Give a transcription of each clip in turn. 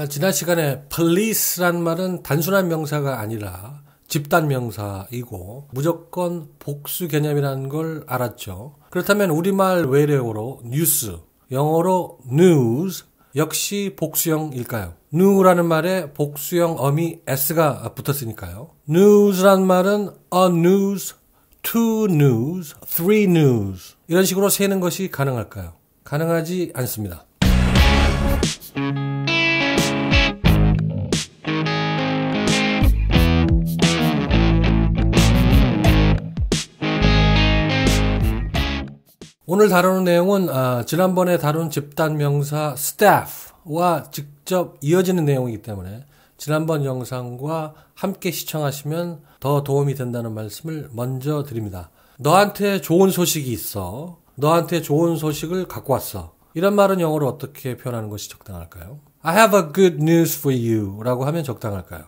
지난 시간에 police란 말은 단순한 명사가 아니라 집단 명사이고 무조건 복수 개념이라는 걸 알았죠. 그렇다면 우리말 외래어로 뉴스, 영어로 news 역시 복수형일까요? new라는 말에 복수형 어미 s가 붙었으니까요. news란 말은 a news, two news, three news 이런 식으로 세는 것이 가능할까요? 가능하지 않습니다. 오늘 다루는 내용은 지난번에 다룬 집단명사 staff와 직접 이어지는 내용이기 때문에 지난번 영상과 함께 시청하시면 더 도움이 된다는 말씀을 먼저 드립니다. 너한테 좋은 소식이 있어. 너한테 좋은 소식을 갖고 왔어. 이런 말은 영어로 어떻게 표현하는 것이 적당할까요? I have a good news for you 라고 하면 적당할까요?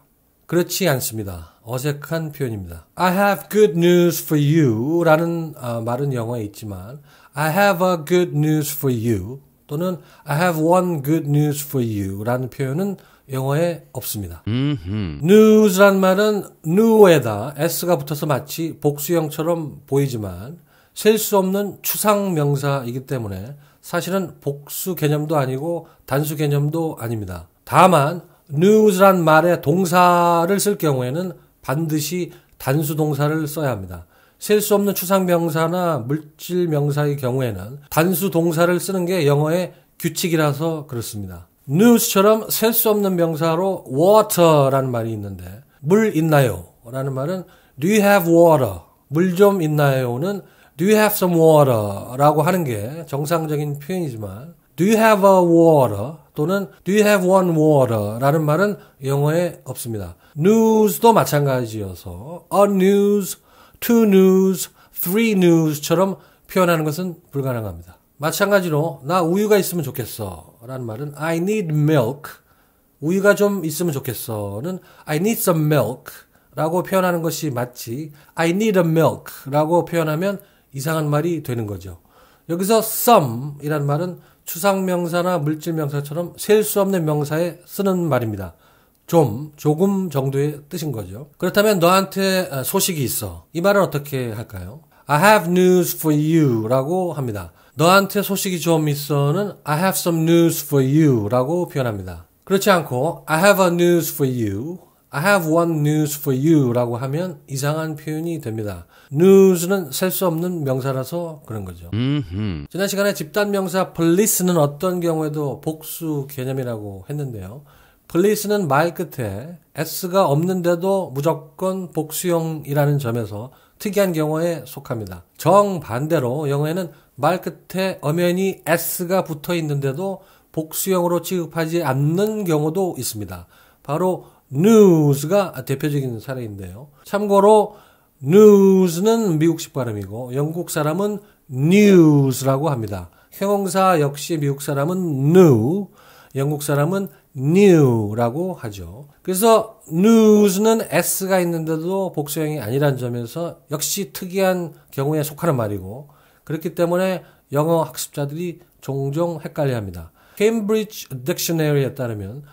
그렇지 않습니다. 어색한 표현입니다. I have good news for you 라는 말은 영어에 있지만 I have a good news for you 또는 I have one good news for you 라는 표현은 영어에 없습니다. news란 말은 new에다 s가 붙어서 마치 복수형처럼 보이지만 셀 수 없는 추상명사이기 때문에 사실은 복수 개념도 아니고 단수 개념도 아닙니다. 다만 news란 말에 동사를 쓸 경우에는 반드시 단수 동사를 써야 합니다. 셀 수 없는 추상명사나 물질명사의 경우에는 단수 동사를 쓰는 게 영어의 규칙이라서 그렇습니다. news처럼 셀 수 없는 명사로 water라는 말이 있는데 물 있나요? 라는 말은 do you have water? 물 좀 있나요?는 do you have some water? 라고 하는 게 정상적인 표현이지만 do you have a water? 또는 do you have one water? 라는 말은 영어에 없습니다. news도 마찬가지여서 a news, two news, three news처럼 표현하는 것은 불가능합니다. 마찬가지로 나 우유가 있으면 좋겠어 라는 말은 I need milk, 우유가 좀 있으면 좋겠어는 I need some milk 라고 표현하는 것이 맞지 I need a milk 라고 표현하면 이상한 말이 되는 거죠. 여기서 some 이란 말은 추상명사나 물질명사처럼 셀 수 없는 명사에 쓰는 말입니다. 조금 정도의 뜻인 거죠. 그렇다면 너한테 소식이 있어. 이 말은 어떻게 할까요? I have news for you 라고 합니다. 너한테 소식이 좀 있어는 I have some news for you 라고 표현합니다. 그렇지 않고 I have a news for you, I have one news for you 라고 하면 이상한 표현이 됩니다. news는 셀 수 없는 명사라서 그런 거죠. 지난 시간에 집단명사 police는 어떤 경우에도 복수 개념이라고 했는데요. police는 말 끝에 s가 없는데도 무조건 복수형이라는 점에서 특이한 경우에 속합니다. 정반대로 영어에는 말 끝에 엄연히 s가 붙어 있는데도 복수형으로 취급하지 않는 경우도 있습니다. 바로 news가 대표적인 사례인데요. 참고로 news는 미국식 발음이고 영국 사람은 news라고 합니다. 형용사 역시 미국 사람은 new, 영국 사람은 new라고 하죠. 그래서 news는 s가 있는데도 복수형이 아니라는 점에서 역시 특이한 경우에 속하는 말이고 그렇기 때문에 영어 학습자들이 종종 헷갈려합니다. Cambridge Dictionary에 따르면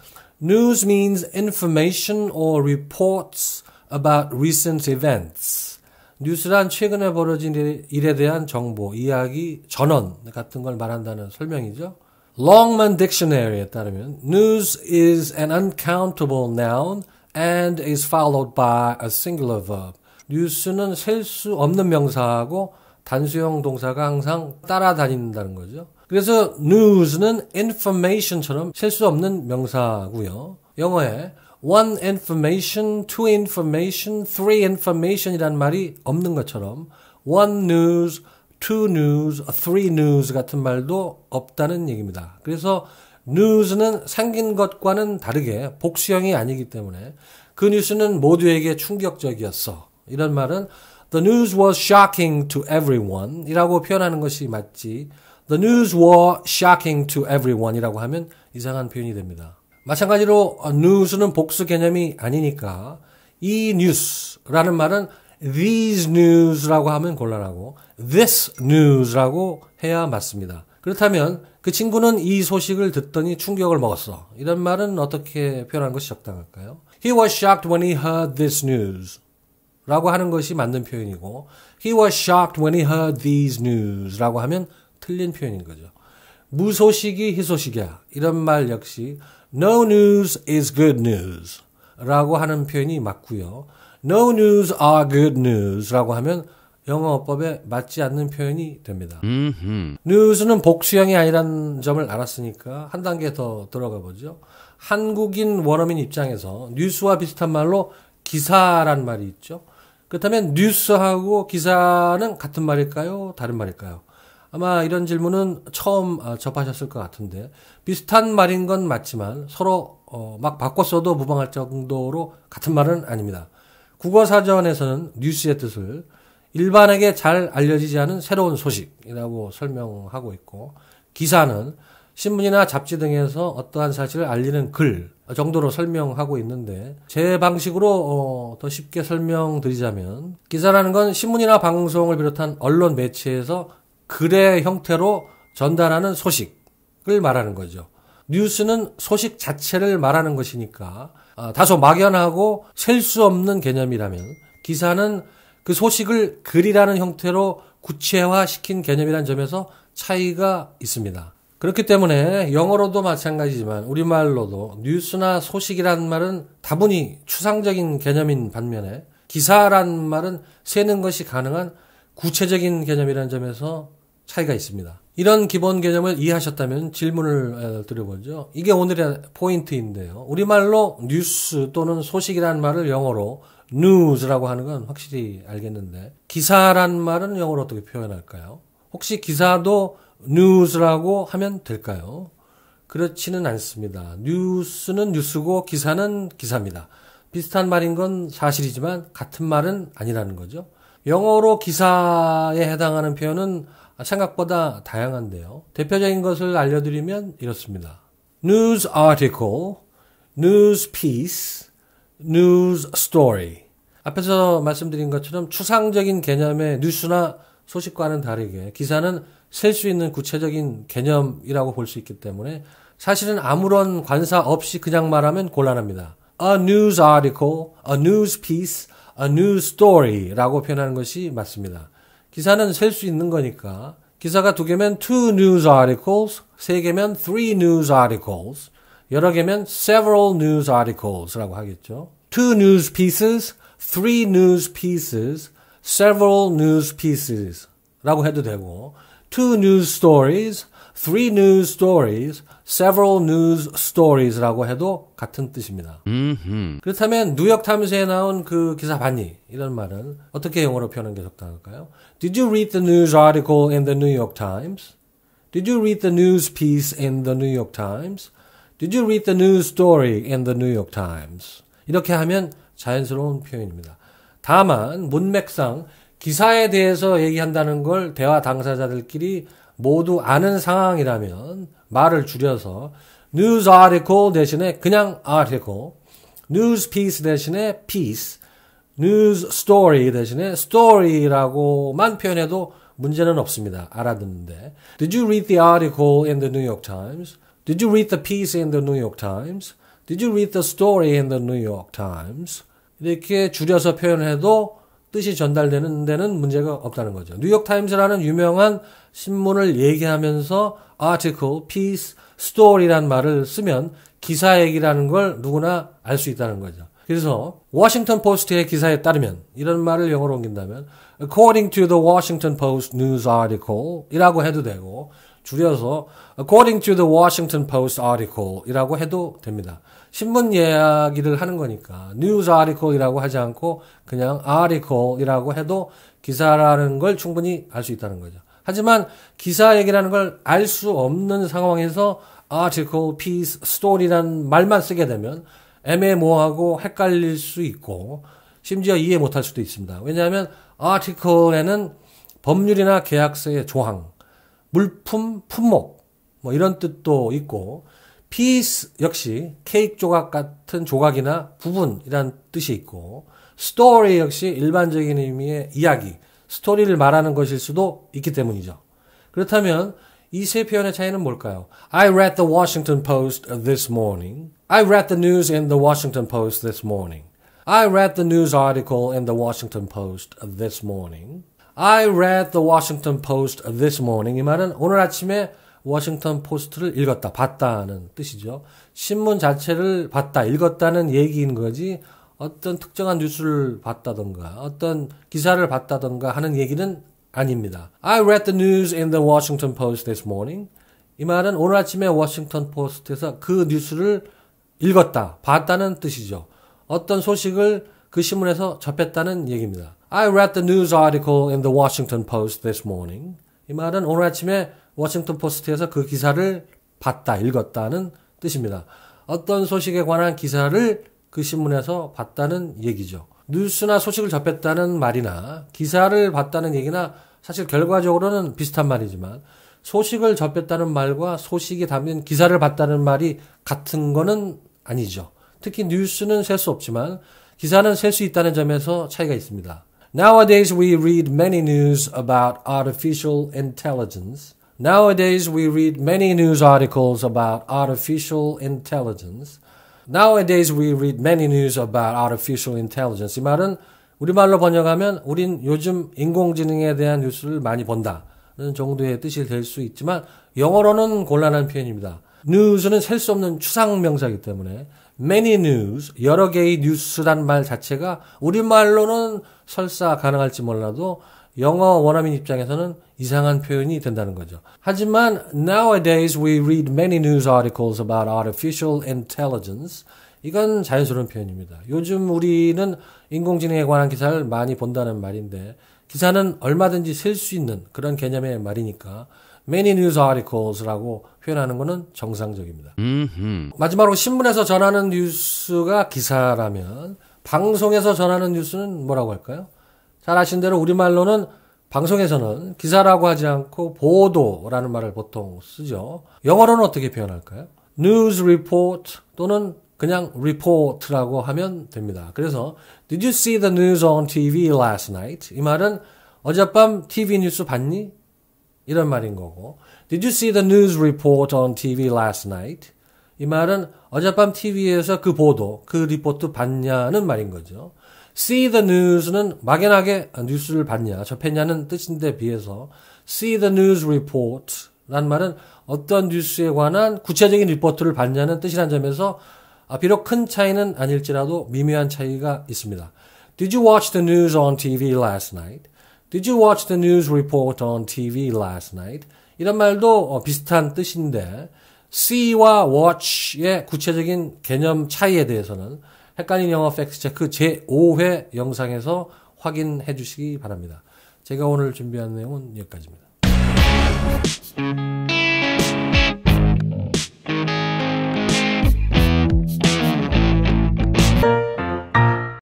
news means information or reports about recent events. 뉴스란 최근에 벌어진 일에 대한 정보, 이야기, 전언 같은 걸 말한다는 설명이죠. Longman Dictionary에 따르면 news is an uncountable noun and is followed by a singular verb. 뉴스는 셀 수 없는 명사하고 단수형 동사가 항상 따라다닌다는 거죠. 그래서 news는 information처럼 셀 수 없는 명사고요. 영어에 one information, two information, three information 이란 말이 없는 것처럼 one news, two news, three news 같은 말도 없다는 얘기입니다. 그래서 news는 생긴 것과는 다르게 복수형이 아니기 때문에 그 뉴스는 모두에게 충격적이었어. 이런 말은 The news was shocking to everyone 이라고 표현하는 것이 맞지 The news was shocking to everyone 이라고 하면 이상한 표현이 됩니다. 마찬가지로 news는 복수 개념이 아니니까 이 news라는 말은 these news라고 하면 곤란하고 this news라고 해야 맞습니다. 그렇다면 그 친구는 이 소식을 듣더니 충격을 먹었어. 이런 말은 어떻게 표현하는 것이 적당할까요? He was shocked when he heard this news. 라고 하는 것이 맞는 표현이고 He was shocked when he heard these news 라고 하면 틀린 표현인 거죠. 무소식이 희소식이야. 이런 말 역시 No news is good news 라고 하는 표현이 맞고요. No news are good news 라고 하면 영어법에 맞지 않는 표현이 됩니다. news는 복수형이 아니라는 점을 알았으니까 한 단계 더 들어가 보죠. 한국인 원어민 입장에서 뉴스와 비슷한 말로 기사란 말이 있죠. 그렇다면 뉴스하고 기사는 같은 말일까요? 다른 말일까요? 아마 이런 질문은 처음 접하셨을 것 같은데 비슷한 말인 건 맞지만 서로 막 바꿔 써도 무방할 정도로 같은 말은 아닙니다. 국어사전에서는 뉴스의 뜻을 일반에게 잘 알려지지 않은 새로운 소식이라고 설명하고 있고 기사는 신문이나 잡지 등에서 어떠한 사실을 알리는 글 정도로 설명하고 있는데 제 방식으로 더 쉽게 설명드리자면 기사라는 건 신문이나 방송을 비롯한 언론 매체에서 글의 형태로 전달하는 소식을 말하는 거죠. 뉴스는 소식 자체를 말하는 것이니까 다소 막연하고 셀 수 없는 개념이라면 기사는 그 소식을 글이라는 형태로 구체화시킨 개념이라는 점에서 차이가 있습니다. 그렇기 때문에 영어로도 마찬가지지만 우리말로도 뉴스나 소식이라는 말은 다분히 추상적인 개념인 반면에 기사라는 말은 세는 것이 가능한 구체적인 개념이라는 점에서 차이가 있습니다. 이런 기본 개념을 이해하셨다면 질문을 드려보죠. 이게 오늘의 포인트인데요. 우리말로 뉴스 또는 소식이라는 말을 영어로 news라고 하는 건 확실히 알겠는데 기사라는 말은 영어로 어떻게 표현할까요? 혹시 기사도 news라고 하면 될까요? 그렇지는 않습니다. 뉴스는 뉴스고 기사는 기사입니다. 비슷한 말인 건 사실이지만 같은 말은 아니라는 거죠. 영어로 기사에 해당하는 표현은 생각보다 다양한데요. 대표적인 것을 알려드리면 이렇습니다. news article, news piece, news story. 앞에서 말씀드린 것처럼 추상적인 개념의 뉴스나 소식과는 다르게 기사는 셀 수 있는 구체적인 개념이라고 볼 수 있기 때문에 사실은 아무런 관사 없이 그냥 말하면 곤란합니다. A news article, a news piece, a news story라고 표현하는 것이 맞습니다. 기사는 셀 수 있는 거니까 기사가 2개면 2 news articles, 3개면 3 news articles, 여러 개면 several news articles라고 하겠죠. 2 news pieces, 3 news pieces, several news pieces라고 해도 되고 2 news stories, 3 news stories, several news stories라고 해도 같은 뜻입니다. 그렇다면 뉴욕타임스에 나온 그 기사 봤니? 이런 말은 어떻게 영어로 표현하는 게 적당할까요? Did you read the news article in the New York Times? Did you read the news piece in the New York Times? Did you read the news story in the New York Times? 이렇게 하면 자연스러운 표현입니다. 다만 문맥상 기사에 대해서 얘기한다는 걸 대화 당사자들끼리 모두 아는 상황이라면 말을 줄여서 news article 대신에 그냥 article, news piece 대신에 piece, news story 대신에 story라고만 표현해도 문제는 없습니다. 알아듣는데. Did you read the article in the New York Times? Did you read the piece in the New York Times? Did you read the story in the New York Times? 이렇게 줄여서 표현해도 뜻이 전달되는 데는 문제가 없다는 거죠. 뉴욕타임스라는 유명한 신문을 얘기하면서 article, piece, story라는 말을 쓰면 기사 얘기라는 걸 누구나 알 수 있다는 거죠. 그래서 워싱턴 포스트의 기사에 따르면 이런 말을 영어로 옮긴다면 according to the Washington Post news article 이라고 해도 되고 줄여서 according to the Washington Post article 이라고 해도 됩니다. 신문 이야기를 하는 거니까 news article 이라고 하지 않고 그냥 article 이라고 해도 기사라는 걸 충분히 알 수 있다는 거죠. 하지만 기사 얘기라는 걸 알 수 없는 상황에서 article, piece, story라는 말만 쓰게 되면 애매모호하고 헷갈릴 수 있고 심지어 이해 못할 수도 있습니다. 왜냐하면 article에는 법률이나 계약서의 조항, 물품, 품목 뭐 이런 뜻도 있고 piece 역시 케이크 조각 같은 조각이나 부분이란 뜻이 있고 story 역시 일반적인 의미의 이야기, 스토리를 말하는 것일 수도 있기 때문이죠. 그렇다면 이 세 표현의 차이는 뭘까요? I read the Washington Post this morning. I read the news in the Washington Post this morning. I read the news article in the Washington Post this morning. I read the Washington Post this morning. 이 말은 오늘 아침에 워싱턴 포스트를 읽었다, 봤다는 뜻이죠. 신문 자체를 봤다, 읽었다는 얘기인 거지 어떤 특정한 뉴스를 봤다던가 어떤 기사를 봤다던가 하는 얘기는 아닙니다. I read the news in the Washington Post this morning. 이 말은 오늘 아침에 워싱턴 포스트에서 그 뉴스를 읽었다, 봤다는 뜻이죠. 어떤 소식을 그 신문에서 접했다는 얘기입니다. I read the news article in the Washington Post this morning. 이 말은 오늘 아침에 워싱턴 포스트에서 그 기사를 봤다, 읽었다는 뜻입니다. 어떤 소식에 관한 기사를 그 신문에서 봤다는 얘기죠. 뉴스나 소식을 접했다는 말이나 기사를 봤다는 얘기나 사실 결과적으로는 비슷한 말이지만 소식을 접했다는 말과 소식이 담긴 기사를 봤다는 말이 같은 거는 아니죠. 특히 뉴스는 셀 수 없지만 기사는 셀 수 있다는 점에서 차이가 있습니다. Nowadays we read many news about artificial intelligence. Nowadays we read many news articles about artificial intelligence. Nowadays we read many news about artificial intelligence. 이 말은 우리말로 번역하면 우린 요즘 인공지능에 대한 뉴스를 많이 본다는 정도의 뜻이 될 수 있지만 영어로는 곤란한 표현입니다. news는 셀 수 없는 추상명사이기 때문에 many news, 여러 개의 뉴스란 말 자체가 우리말로는 설사 가능할지 몰라도 영어 원어민 입장에서는 이상한 표현이 된다는 거죠. 하지만 nowadays we read many news articles about artificial intelligence. 이건 자연스러운 표현입니다. 요즘 우리는 인공지능에 관한 기사를 많이 본다는 말인데 기사는 얼마든지 셀 수 있는 그런 개념의 말이니까 many news articles라고 표현하는 것은 정상적입니다. 마지막으로 신문에서 전하는 뉴스가 기사라면 방송에서 전하는 뉴스는 뭐라고 할까요? 잘 아신 대로 우리말로는 방송에서는 기사라고 하지 않고 보도라는 말을 보통 쓰죠. 영어로는 어떻게 표현할까요? news report 또는 그냥 report라고 하면 됩니다. 그래서 Did you see the news on TV last night? 이 말은 어젯밤 TV 뉴스 봤니? 이런 말인 거고 Did you see the news report on TV last night? 이 말은 어젯밤 TV에서 그 보도, 그 리포트 봤냐는 말인 거죠. See the news는 막연하게 뉴스를 봤냐, 접했냐는 뜻인데 비해서 see the news report 라는 말은 어떤 뉴스에 관한 구체적인 리포트를 봤냐는 뜻이란 점에서 비록 큰 차이는 아닐지라도 미묘한 차이가 있습니다. Did you watch the news on TV last night? Did you watch the news report on TV last night? 이런 말도 비슷한 뜻인데 see와 watch의 구체적인 개념 차이에 대해서는 헷갈린 영어 팩트체크 제5회 영상에서 확인해 주시기 바랍니다. 제가 오늘 준비한 내용은 여기까지입니다.